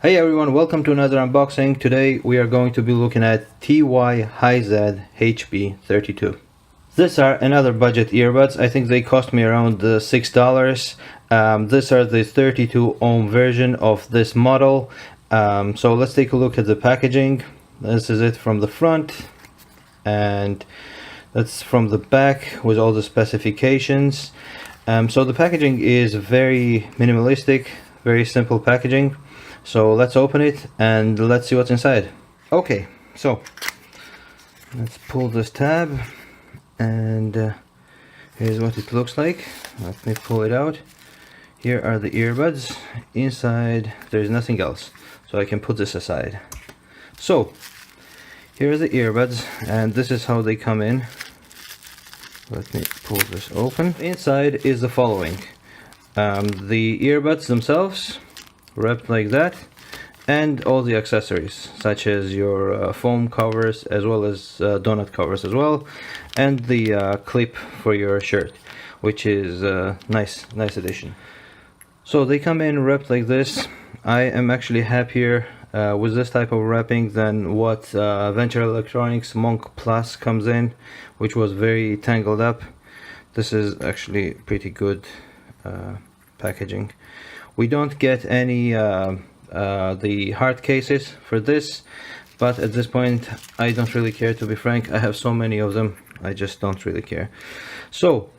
Hey everyone, welcome to another unboxing. Today we are going to be looking at HiZ HP32. These are another budget earbuds. I think they cost me around $6. These are the 32 ohm version of this model. So let's take a look at the packaging. This is it from the front, and that's from the back with all the specifications. So the packaging is very minimalistic, very simple packaging. So let's open it and let's see what's inside. Okay, so let's pull this tab, and here's what it looks like. Let me pull it out. Here are the earbuds. Inside there's nothing else, so I can put this aside. So here are the earbuds, and this is how they come in. Let me pull this open. Inside is the following: the earbuds themselves, wrapped like that, and all the accessories such as your foam covers, as well as donut covers as well, and the clip for your shirt, which is a nice addition. So they come in wrapped like this. I am actually happier with this type of wrapping than what Venture Electronics Monk Plus comes in, which was very tangled up. This is actually pretty good packaging. We don't get any the hard cases for this, but at this point I don't really care, to be frank. I have so many of them, I just don't really care. So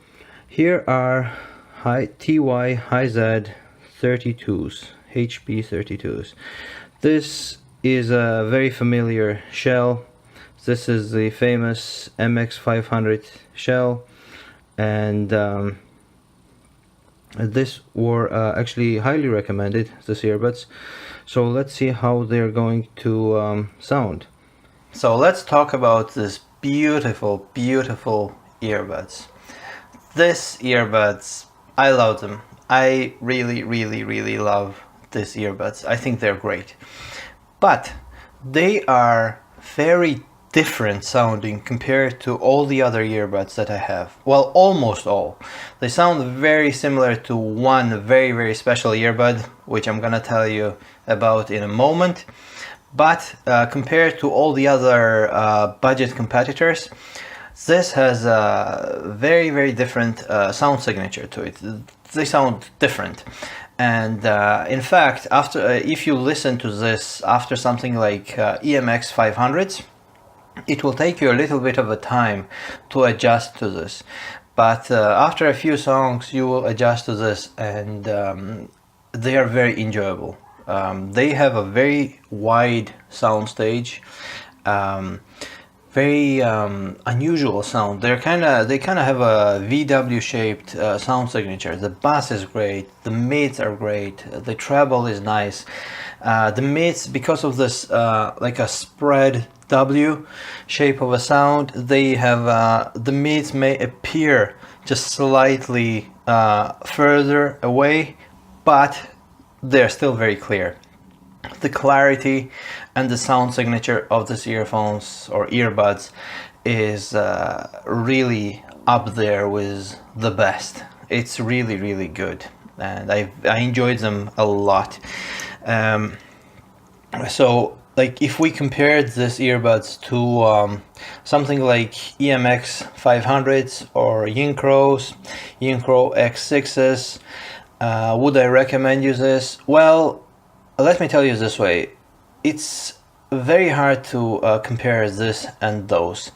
here are HiZ 32s, HP32s. This is a very familiar shell. This is the famous MX500 shell, and this were actually highly recommended, this earbuds. So let's see how they're going to sound. So let's talk about this beautiful earbuds. This earbuds, I love them. I really love these earbuds. I think they're great, but they are very different sounding compared to all the other earbuds that I have. Well, almost all. They sound very similar to one very special earbud, which I'm gonna tell you about in a moment. But compared to all the other budget competitors, this has a very different sound signature to it. They sound different. And in fact, after if you listen to this after something like EMX 500s, it will take you a little bit of a time to adjust to this, but after a few songs you will adjust to this, and they are very enjoyable. They have a very wide sound stage, very unusual sound. They kind of have a VW shaped sound signature. The bass is great, the mids are great, the treble is nice. The mids, because of this like a spread W shape of a sound, they have the mids may appear just slightly further away, but they're still very clear. The clarity and the sound signature of these earphones or earbuds is really up there with the best. It's really good, and I enjoyed them a lot. So like if we compared these earbuds to something like EMX 500s or Yincrow X6s, would I recommend you this? Well, let me tell you this way: it's very hard to compare this and those.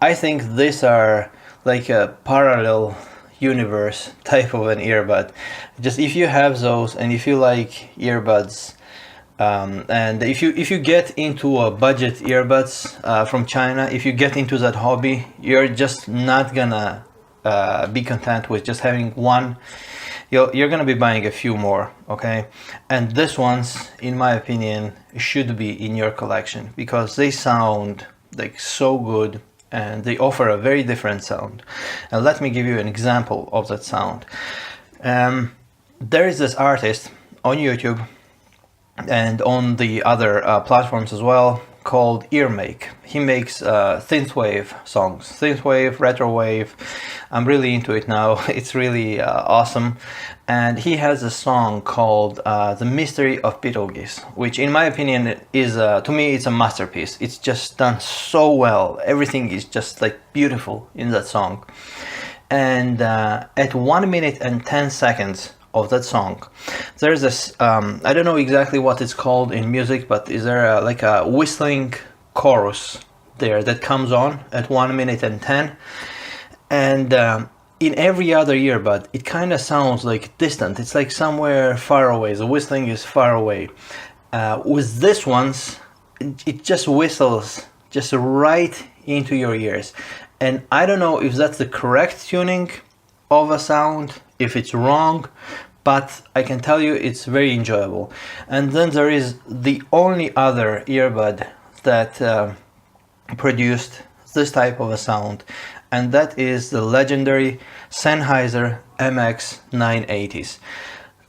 I think these are like a parallel universe type of an earbud. Just if you have those and if you like earbuds, and if you get into a budget earbuds from China, if you get into that hobby, you're just not gonna be content with just having one. You're gonna be buying a few more, okay? And this ones, in my opinion, should be in your collection because they sound like so good and they offer a very different sound. And let me give you an example of that sound. There is this artist on YouTube and on the other platforms as well, called Earmake. He makes synthwave songs, synthwave, retrowave, I'm really into it now. It's really awesome. And he has a song called The Mystery of Pitogis, which in my opinion is, to me, it's a masterpiece. It's just done so well. Everything is just like beautiful in that song. And at 1 minute and 10 seconds of that song, there's this, I don't know exactly what it's called in music, but is there like a whistling chorus there that comes on at 1 minute and 10? And in every other earbud, it kind of sounds like distant. It's like somewhere far away. The whistling is far away. With this one's, it just whistles just right into your ears. And I don't know if that's the correct tuning of a sound, if it's wrong, but I can tell you it's very enjoyable. And then there is the only other earbud that produced this type of a sound, and that is the legendary Sennheiser MX980s.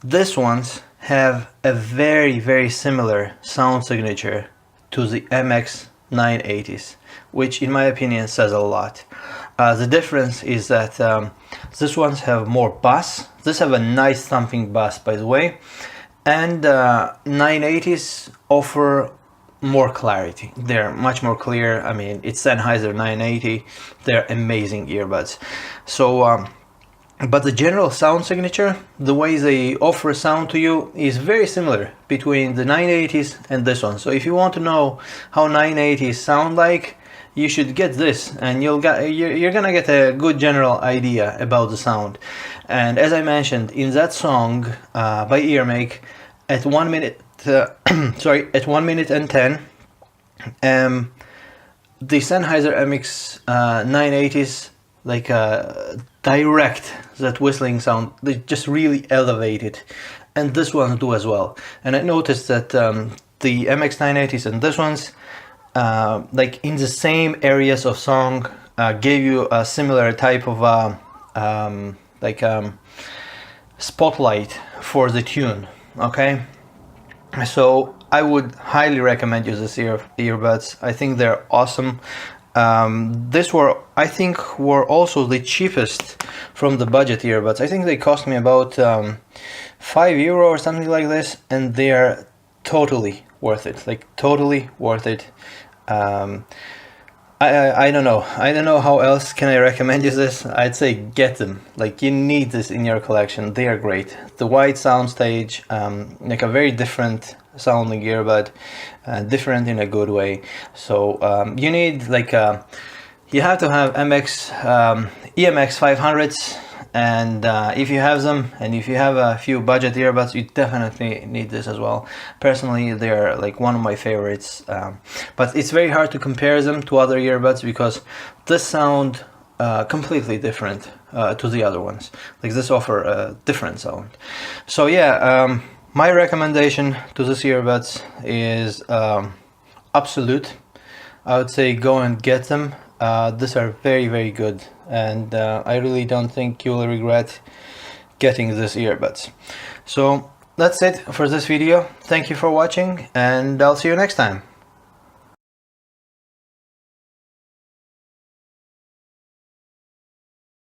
These ones have a very similar sound signature to the MX980s, which in my opinion says a lot. The difference is that these ones have more bass. These have a nice thumping bass, by the way, and 980s offer more clarity. They're much more clear. I mean, it's Sennheiser 980. They're amazing earbuds. So but the general sound signature, the way they offer sound to you, is very similar between the 980s and this one. So if you want to know how 980s sound like, you should get this, and you're gonna get a good general idea about the sound. And as I mentioned, in that song by Earmake, at 1 minute at 1 minute and 10, the Sennheiser MX 980s like direct that whistling sound. They just really elevate it, and this one do as well. And I noticed that the MX 980s and this one's like in the same areas of song gave you a similar type of spotlight for the tune. Okay, so I would highly recommend you this earbuds. I think they're awesome. This I think were also the cheapest from the budget earbuds. I think they cost me about €5 or something like this, and they are totally worth it. Like totally worth it. I don't know how else can I recommend you this. I'd say get them. Like, you need this in your collection. They are great. The wide soundstage, like a very different sounding earbud, different in a good way. So you need like you have to have EMX 500s, and if you have them, and if you have a few budget earbuds, you definitely need this as well. Personally, they're like one of my favorites, but it's very hard to compare them to other earbuds because this sound completely different to the other ones. Like, this offer a different sound. So yeah, my recommendation to this earbuds is absolute. I would say go and get them. These are very good, and I really don't think you will regret getting these earbuds. So that's it for this video. Thank you for watching, and I'll see you next time.